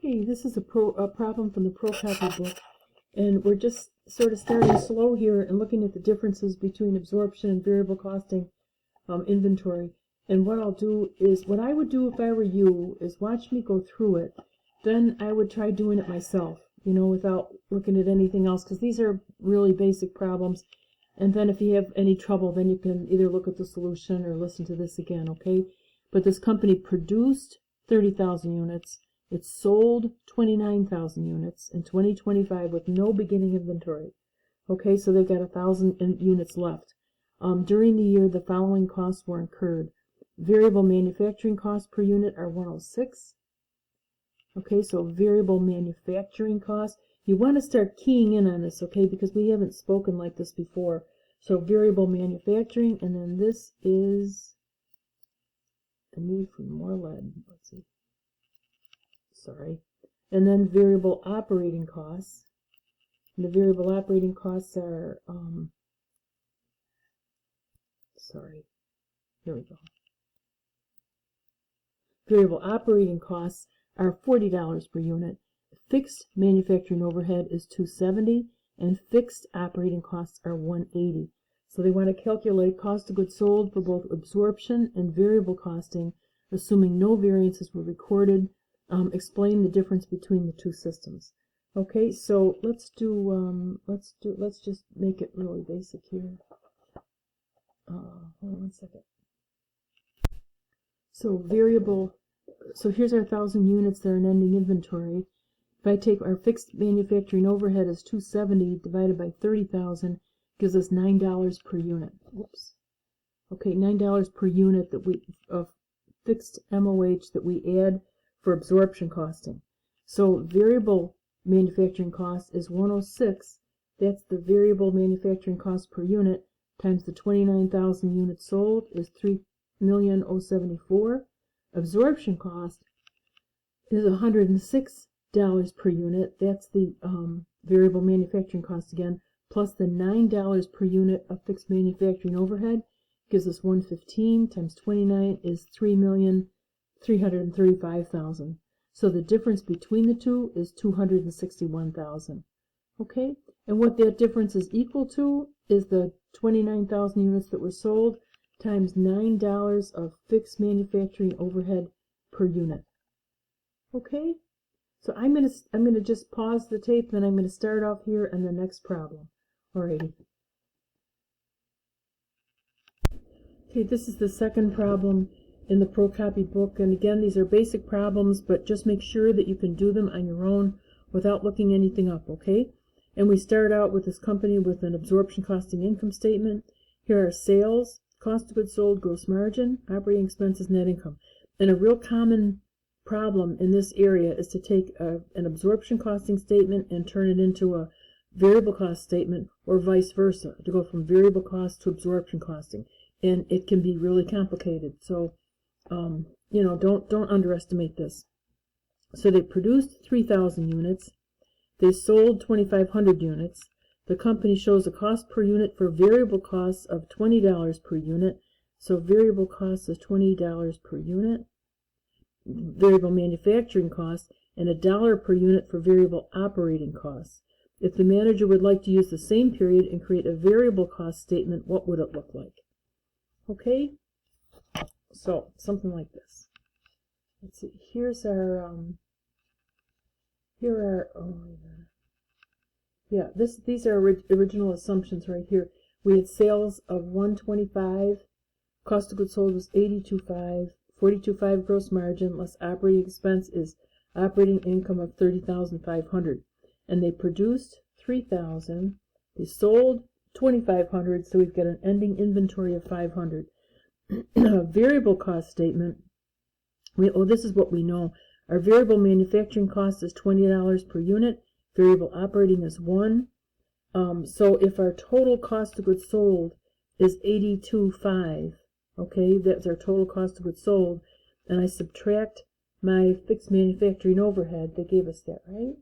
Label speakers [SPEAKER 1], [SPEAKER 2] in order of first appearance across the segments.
[SPEAKER 1] Hey, this is a problem from the ProCopy book, and we're just sort of starting slow here and looking at the differences between absorption and variable costing inventory. And what I'll do is, what I would do if I were you is watch me go through it. Then I would try doing it myself, you know, without looking at anything else, because these are really basic problems. And then if you have any trouble, then you can either look at the solution or listen to this again, okay? But this company produced 30,000 units. It sold 29,000 units in 2025 with no beginning inventory. Okay, so they've got 1,000 units left. During the year, the following costs were incurred. Variable manufacturing costs per unit are 106. Okay, so variable manufacturing costs. You want to start keying in on this, okay, because we haven't spoken like this before. So variable manufacturing, and then this is a need for more lead. Let's see. Sorry. And then variable operating costs. And the variable operating costs are, sorry. Here we go. Variable operating costs are $40 per unit. Fixed manufacturing overhead is $270, and fixed operating costs are $180. So they want to calculate cost of goods sold for both absorption and variable costing, assuming no variances were recorded. Explain the difference between the two systems. Okay, so let's just make it really basic here. Hold on one second. So so here's our 1,000 units that are in ending inventory. If I take our fixed manufacturing overhead as $270 divided by 30,000, gives us $9 per unit. Whoops. Okay, $9 per unit of fixed MOH that we add for absorption costing. So variable manufacturing cost is 106. That's the variable manufacturing cost per unit times the 29,000 units sold is $3,074,000. Absorption cost is $106 per unit. That's the variable manufacturing cost again, plus the $9 per unit of fixed manufacturing overhead gives us $115 times 29 is $3,335,000. So the difference between the two is $261,000. Okay, and what that difference is equal to is the 29,000 units that were sold times $9 of fixed manufacturing overhead per unit. Okay, so I'm gonna just pause the tape, then I'm gonna start off here and the next problem. Alrighty. Okay, this is the second problem in the ProCopy book, and again, these are basic problems, but just make sure that you can do them on your own without looking anything up, okay? And we start out with this company with an absorption costing income statement. Here are sales, cost of goods sold, gross margin, operating expenses, net income. And a real common problem in this area is to take an absorption costing statement and turn it into a variable cost statement, or vice versa, to go from variable cost to absorption costing. And it can be really complicated. So, you know, don't underestimate this. So they produced 3,000 units. They sold 2,500 units. The company shows a cost per unit for variable costs of $20 per unit. So variable cost is $20 per unit. Variable manufacturing costs, and $1 per unit for variable operating costs. If the manager would like to use the same period and create a variable cost statement, what would it look like? Okay, so something like this. Let's see. Here's our these are original assumptions right here. We had sales of 125, cost of goods sold was 82.5, 42.5 gross margin, less operating expense is operating income of 30,500. And they produced 3,000. They sold 2,500, so we've got an ending inventory of 500. Variable cost statement. This is what we know. Our variable manufacturing cost is $20 per unit. Variable operating is 1. So if our total cost of goods sold is 82.5, okay, that's our total cost of goods sold, and I subtract my fixed manufacturing overhead, they gave us that, right?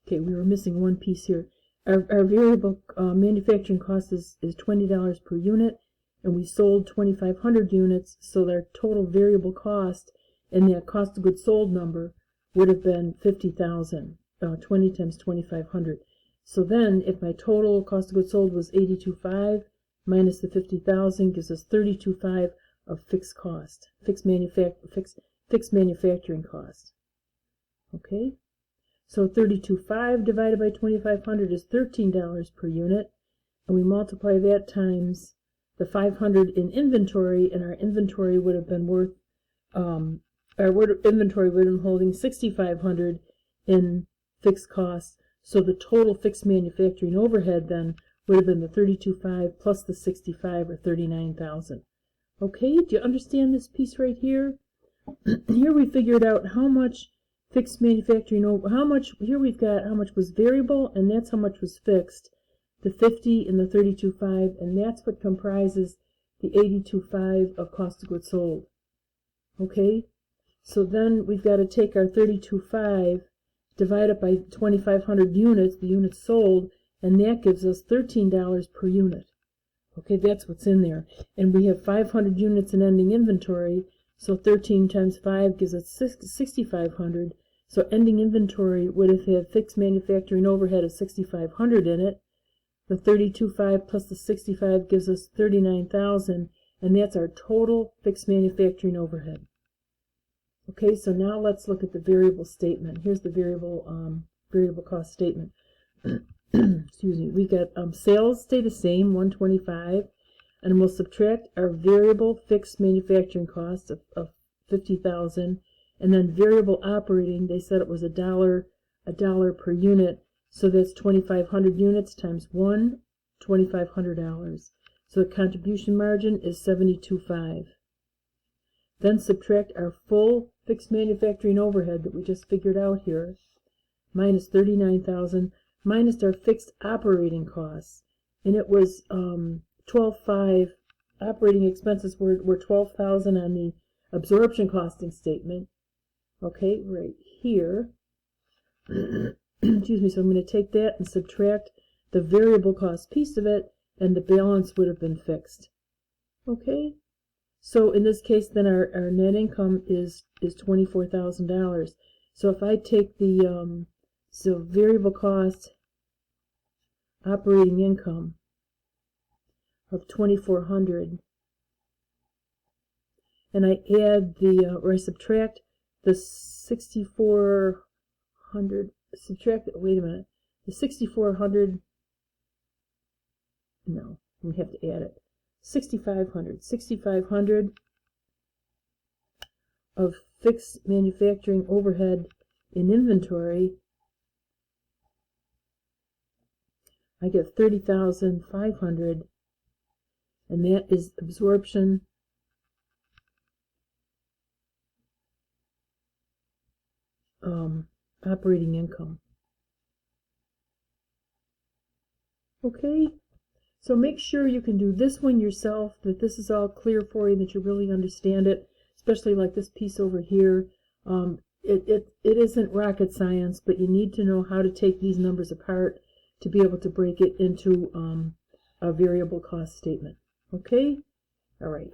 [SPEAKER 1] Okay, we were missing one piece here. Our variable manufacturing cost is $20 per unit, and we sold 2,500 units, so their total variable cost and that cost of goods sold number would have been 50,000, 20 times 2,500. So then, if my total cost of goods sold was 82.5 minus the 50,000 gives us 32.5 of fixed cost, fixed manufacturing cost. Okay, so 32.5 divided by 2,500 is $13 per unit, and we multiply that times the 500 in inventory, and our inventory would have been worth, our inventory would have been holding 6,500 in fixed costs. So the total fixed manufacturing overhead then would have been the 32.5 plus the 65, or 39,000. Okay, do you understand this piece right here? Here we figured out how much fixed manufacturing, here we've got how much was variable, and that's how much was fixed, the 50 and the 32.5, and that's what comprises the 82.5 of cost of goods sold. Okay, so then we've got to take our 32.5, divide it by 2,500 units, the units sold, and that gives us $13 per unit. Okay, that's what's in there. And we have 500 units in ending inventory, so 13 times 5 gives us 6,500. So ending inventory would have had fixed manufacturing overhead of 6,500 in it. The 32.5 plus the 65 gives us 39,000, and that's our total fixed manufacturing overhead. Okay, so now let's look at the variable statement. Here's the variable cost statement. Excuse me. We got sales stay the same, 125, and we'll subtract our variable fixed manufacturing cost of 50,000, and then variable operating. They said it was a dollar per unit, so that's 2,500 units times 1, $2,500. So the contribution margin is 72.5. Then subtract our full fixed manufacturing overhead that we just figured out here, minus 39,000, minus our fixed operating costs. And it was 12.5, operating expenses were 12,000 on the absorption costing statement. Okay, right here. Excuse me, so I'm going to take that and subtract the variable cost piece of it, and the balance would have been fixed. Okay? So in this case, then our net income is $24,000. So if I take the variable cost operating income of 2,400, and I add or I subtract the 6,400. Wait a minute. The 6,400. No, we have to add it. 6,500 of fixed manufacturing overhead in inventory. I get 30,500, and that is absorption operating income. Okay? So make sure you can do this one yourself, that this is all clear for you, that you really understand it, especially like this piece over here. It isn't rocket science, but you need to know how to take these numbers apart to be able to break it into a variable cost statement. Okay? All right.